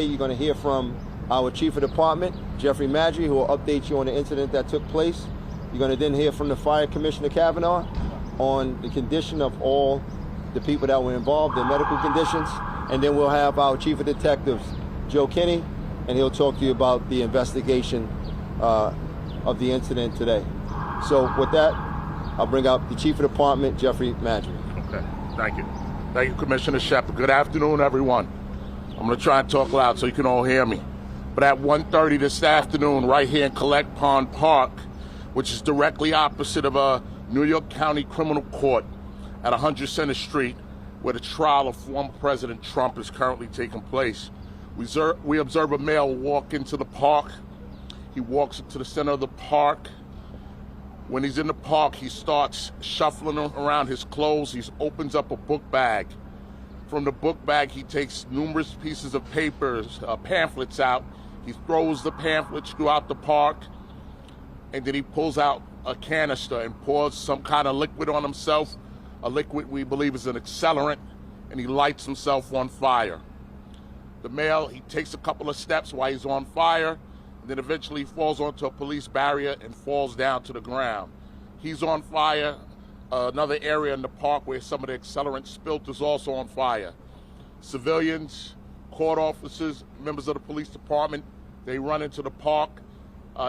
you're going to hear from our Chief of Department, Jeffrey Maddrey, who will update you on the incident that took place. You're going to then hear from the Fire Commissioner Kavanaugh on the condition of all the people that were involved, their medical conditions. And then we'll have our Chief of Detectives, Joe Kinney, and he'll talk to you about the investigation of the incident today. So with that, I'll bring up the Chief of Department, Jeffrey Maddrey. Okay, thank you. Thank you, Commissioner Shepard. Good afternoon, everyone. I'm going to try and talk loud so you can all hear me. But at 1:30 this afternoon, right here in Collect Pond Park, which is directly opposite of a New York County Criminal Court at 100 Center Street, where the trial of former President Trump is currently taking place, we observe a male walk into the park. He walks into the center of the park. When he's in the park, he starts shuffling around his clothes. He opens up a book bag. From the book bag, he takes numerous pieces of papers, pamphlets out. He throws the pamphlets throughout the park, and then he pulls out a canister and pours some kind of liquid on himself, a liquid we believe is an accelerant, and he lights himself on fire. The male, he takes a couple of steps while he's on fire, and then eventually falls onto a police barrier and falls down to the ground. He's on fire. Another area in the park where some of the accelerant spilt is also on fire. Civilians, court officers, members of the police department, they run into the park.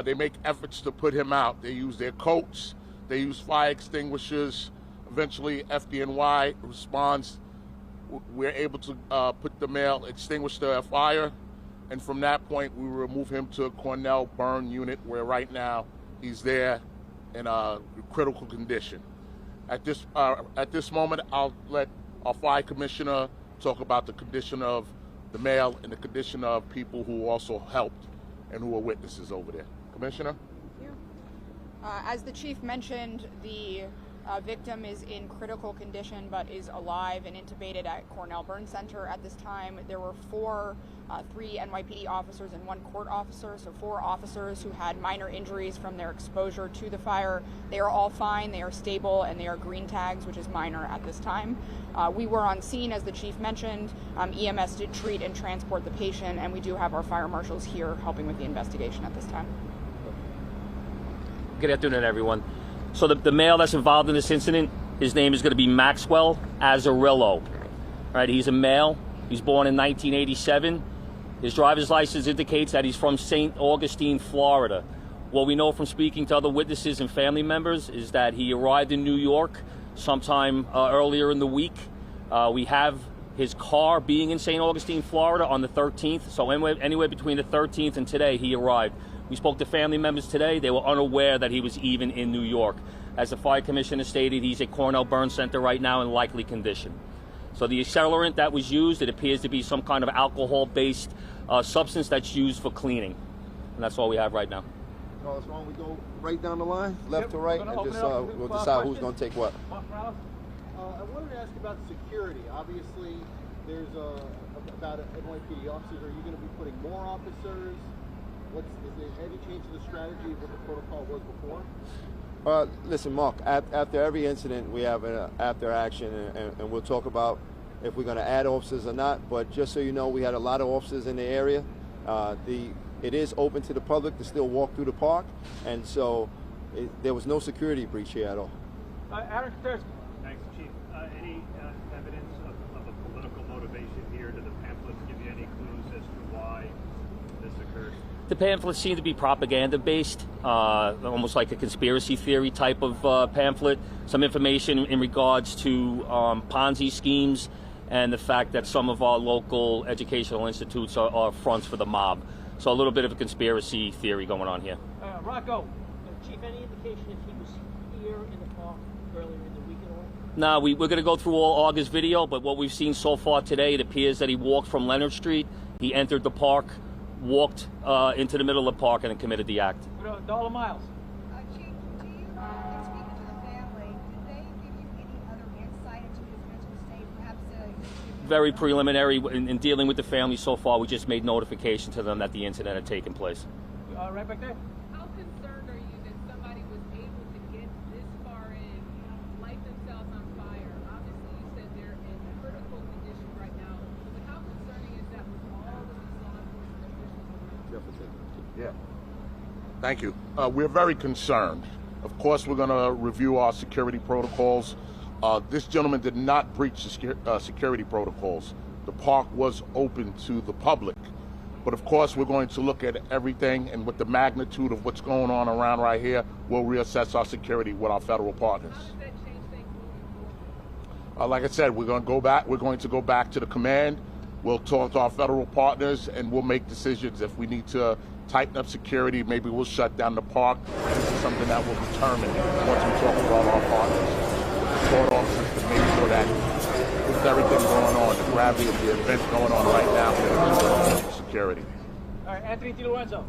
They make efforts to put him out. They use their coats, they use fire extinguishers. Eventually, FDNY responds. We're able to put the male, extinguish the fire, and from that point, we remove him to a Cornell burn unit, where right now he's there in a critical condition. At this moment, I'll let our fire commissioner talk about the condition of the male and the condition of people who also helped and who are witnesses over there. Commissioner? Thank you. As the chief mentioned, the victim is in critical condition but is alive and intubated at Cornell Burn Center at this time. There were three NYPD officers and one court officer, so 4 officers who had minor injuries from their exposure to the fire. They are all fine, they are stable, and they are green tags, which is minor at this time. We were on scene, as the chief mentioned. EMS did treat and transport the patient, and we do have our fire marshals here helping with the investigation at this time. Good afternoon, everyone. So the male that's involved in this incident, his name is going to be Maxwell Azzarillo. Right, he's a male. He's born in 1987. His driver's license indicates that he's from St. Augustine, Florida. What we know from speaking to other witnesses and family members is that he arrived in New York sometime earlier in the week. We have his car being in St. Augustine, Florida on the 13th. So anywhere between the 13th and today, he arrived. We spoke to family members today. They were unaware that he was even in New York. As the fire commissioner stated, he's at Cornell Burn Center right now in likely condition. So the accelerant that was used, it appears to be some kind of alcohol-based substance that's used for cleaning. And that's all we have right now. Carlos, why don't we go right down the line, left to right, and just we'll decide who's going to take what. I wanted to ask about security. Obviously, there's about NYPD officers. Are you going to be putting more officers? Is there any change to the strategy of what the protocol was before? Listen, Mark, after every incident, we have an after action, and we'll talk about if we're going to add officers or not. But just so you know, we had a lot of officers in the area. It is open to the public to still walk through the park, and so there was no security breach here at all. Aaron, thanks, Chief. Any evidence of a political motivation here? Do the pamphlets give you any clues as to why this occurred? The pamphlets seem to be propaganda-based, almost like a conspiracy theory type of pamphlet. Some information in regards to Ponzi schemes and the fact that some of our local educational institutes are fronts for the mob. So a little bit of a conspiracy theory going on here. Rocco, Chief, any indication if he was here in the park earlier in the week at all? No, we're going to go through all August video, but what we've seen so far today, it appears that he walked from Leonard Street, he entered the park, walked into the middle of the park, and then committed the act. Dollar Miles. Chief, do you, in speaking to the family, did they give you any other insight into his mental state? Perhaps very preliminary in dealing with the family so far. We just made notification to them that the incident had taken place. Right back there. How concerned are you that somebody was able to get this far in, light themselves on fire? Obviously, you said they're in critical condition right now, but how concerning is that with all of these law enforcement Jefferson. Yeah. Thank you. We're very concerned. Of course, we're going to review our security protocols. This gentleman did not breach the security protocols. The park was open to the public. But of course, we're going to look at everything, and with the magnitude of what's going on around right here, we'll reassess our security with our federal partners. How does that change things moving forward? Like I said, we're going to go back. We're going to go back to the command. We'll talk to our federal partners, and we'll make decisions. If we need to tighten up security, maybe we'll shut down the park. This is something that will determine once we talk with all our partners. The court officers to make sure that with everything going on, the gravity of the event going on right now, we're security. All right, Anthony DiLorenzo.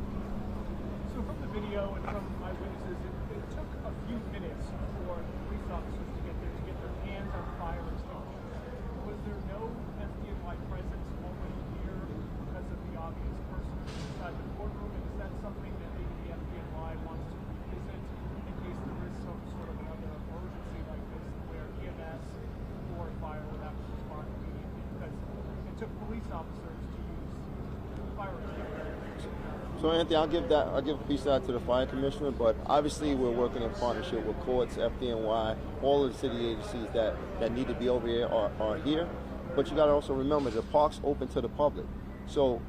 So from the video and from eyewitnesses, it took a few minutes for police officers to get there to get their hands on fire extinguishers. Was there no FDNY presence already here because of the obvious person inside the courtroom? And is that something that maybe the FDNY wants to revisit in case there is some sort of another emergency like this where EMS or fire would have to respond immediately? Because it took police officers to use fire extinguishers. So Anthony, I'll give a piece of that to the fire commissioner, but obviously we're working in partnership with courts, FDNY, all of the city agencies that need to be over here are here. But you got to also remember the park's open to the public. So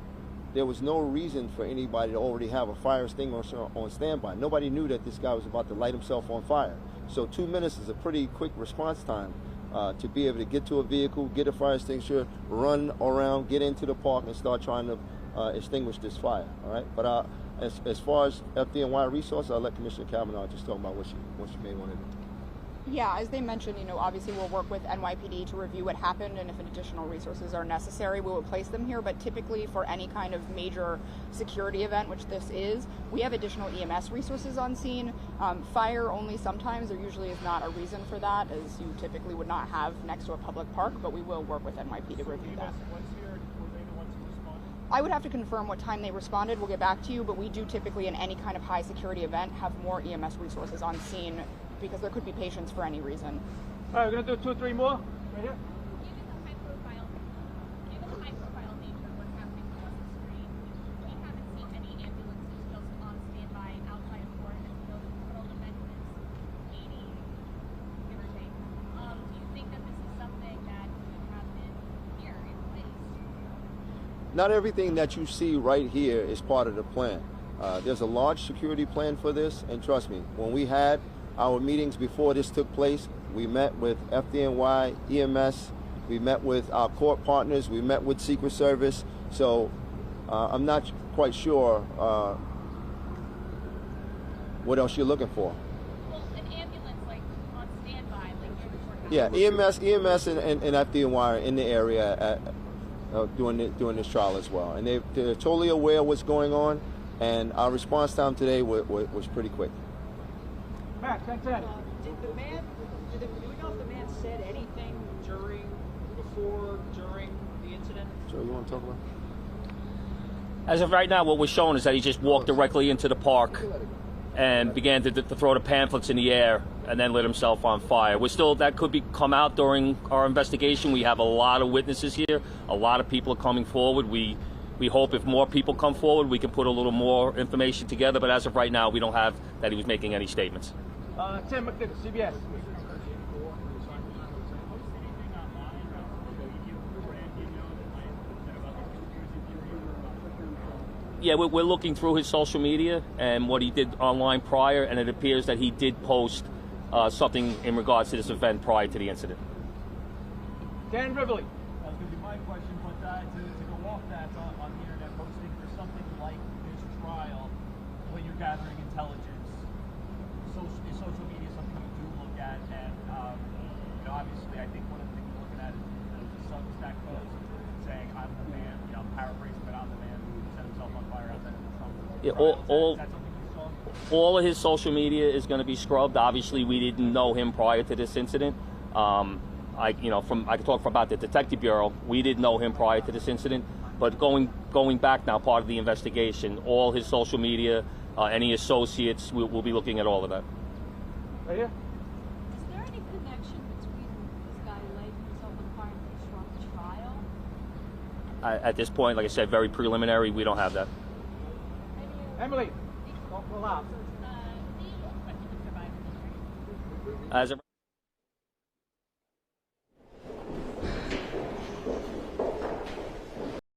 there was no reason for anybody to already have a fire extinguisher on standby. Nobody knew that this guy was about to light himself on fire. So 2 minutes is a pretty quick response time to be able to get to a vehicle, get a fire extinguisher, run around, get into the park, and start trying to extinguish this fire. All right, but as far as FDNY resources, I'll let Commissioner Kavanaugh just talk about what she may want to do. Yeah, as they mentioned, obviously we'll work with NYPD to review what happened, and if additional resources are necessary, we will place them here. But typically for any kind of major security event, which this is, we have additional EMS resources on scene. Fire only sometimes, there usually is not a reason for that, as you typically would not have next to a public park, but we will work with NYPD to review that. I would have to confirm what time they responded. We'll get back to you, but we do typically in any kind of high security event have more EMS resources on scene because there could be patients for any reason. All right, we're going to do 2 or 3 more. Right here. Given the high profile nature of what's happening across the street, we haven't seen any ambulances just on standby outside of court as the event is 80, give or take. Do you think that this is something that could happen here in place? Not everything that you see right here is part of the plan. There's a large security plan for this, and trust me, when we had our meetings before this took place, we met with FDNY, EMS, we met with our court partners, we met with Secret Service, so I'm not quite sure what else you're looking for. Well, an ambulance, like, on standby, like you're reporting. Yeah, EMS and FDNY are in the area doing this trial as well, and they're totally aware of what's going on, and our response time today was pretty quick. Matt, thanks, Ed. Do we know if the man said anything before, during the incident? So you want to talk about? As of right now, what we're showing is that he just walked directly into the park and began to throw the pamphlets in the air and then lit himself on fire. That could come out during our investigation. We have a lot of witnesses here. A lot of people are coming forward. We hope if more people come forward, we can put a little more information together. But as of right now, we don't have that he was making any statements. Tim McNichol, CBS. Yeah, we're looking through his social media and what he did online prior, and it appears that he did post something in regards to this event prior to the incident. Dan Rivoli. That was going to be my question, but to go off that on the internet posting for something like this trial, when you're gathering intelligence, social media is something you do look at, and obviously I think one of the things you're looking at is the Substack post saying, I'm the man, I'm paraphrasing, but I'm the man who set himself on fire outside of the Trump. Yeah, all of his social media is going to be scrubbed. Obviously, we didn't know him prior to this incident. I can talk about the Detective Bureau. We didn't know him prior to this incident, but going back now, part of the investigation, all his social media, any associates, we'll be looking at all of that. Right here. Is there any connection between this guy lighting himself on fire and the Trump trial? At this point, like I said, very preliminary. We don't have that. Emily, don't pull out. As a